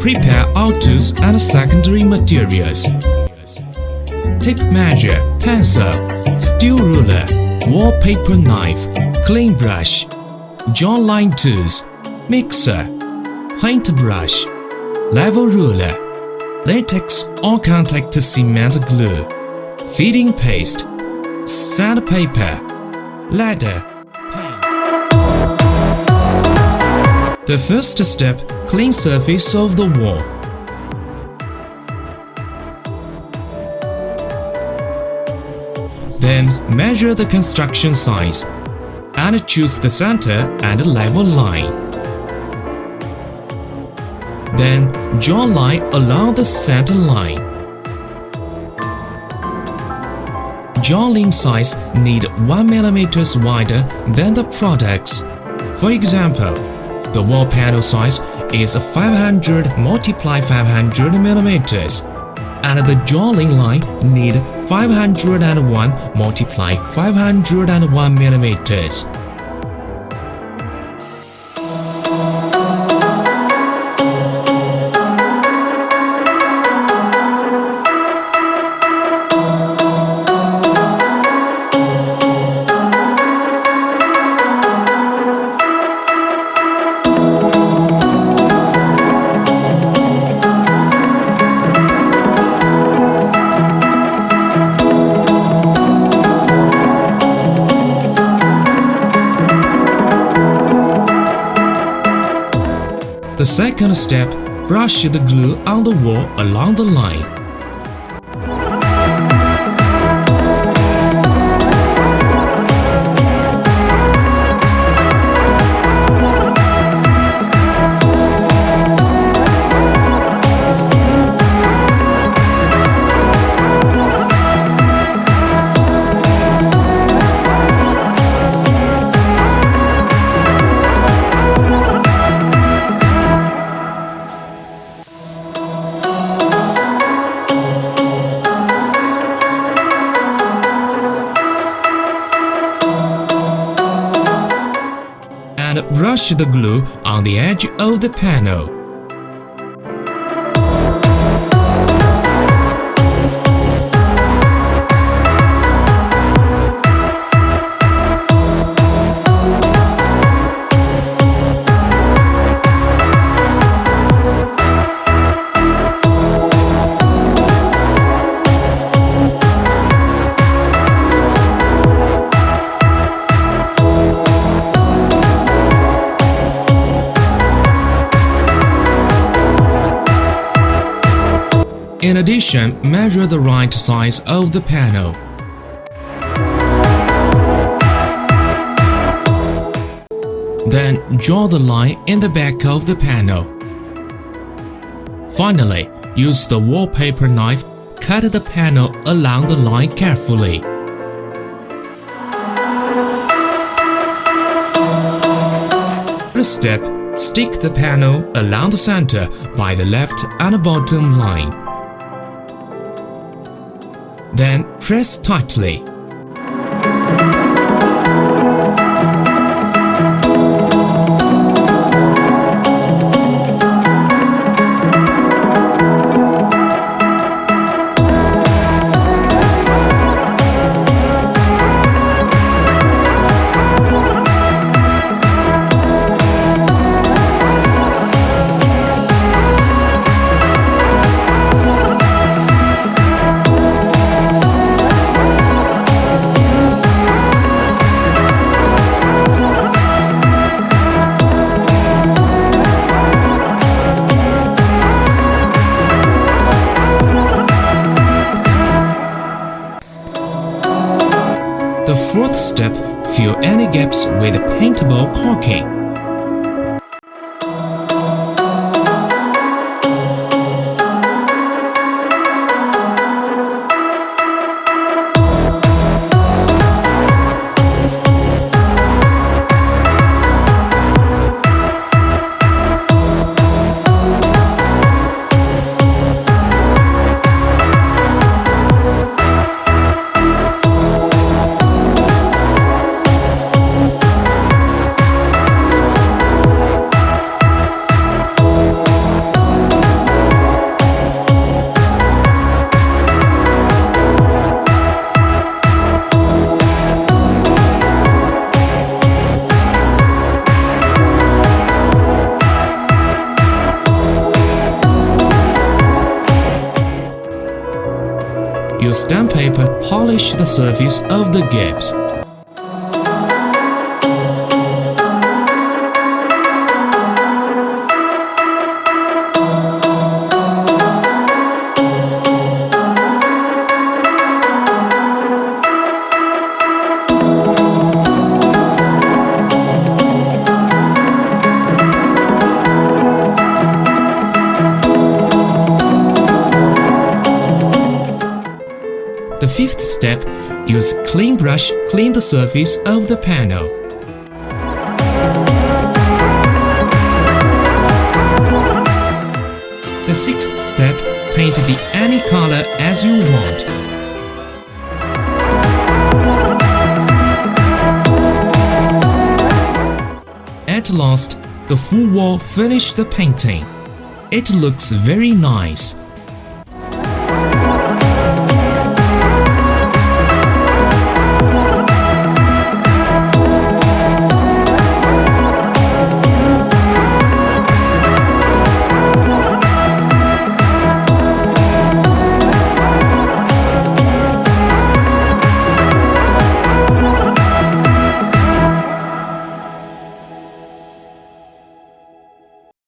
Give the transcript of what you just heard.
Prepare all tools and secondary materials. Tape measure, pencil, steel ruler, wallpaper knife, clean brush, jawline tools, mixer, paintbrush, level ruler, latex or contact cement glue, feeding paste, sandpaper, ladder, paint. The first step, clean surface of the wall. Then measure the construction size and choose the center and level line. Then draw line along the center line. Jawline size need 1 mm wider than the products. For example, the wall panel size is 500 x 500 mm, and the jawline line need 501 x 501 mm. The second step, brush the glue on the wall along the line. And brush the glue on the edge of the panel. In addition, measure the right size of the panel. Then draw the line in the back of the panel. Finally, use the wallpaper knife, cut the panel along the line carefully. First step, stick the panel along the center by the left and bottom line. Then press tightly. The fourth step, fill any gaps with paintable caulking. stamp paper, polish the surface of the gaps. The fifth step, use clean brush, clean the surface of the panel. The sixth step, paint any color as you want. At last, the full wall finished the painting. It looks very nice.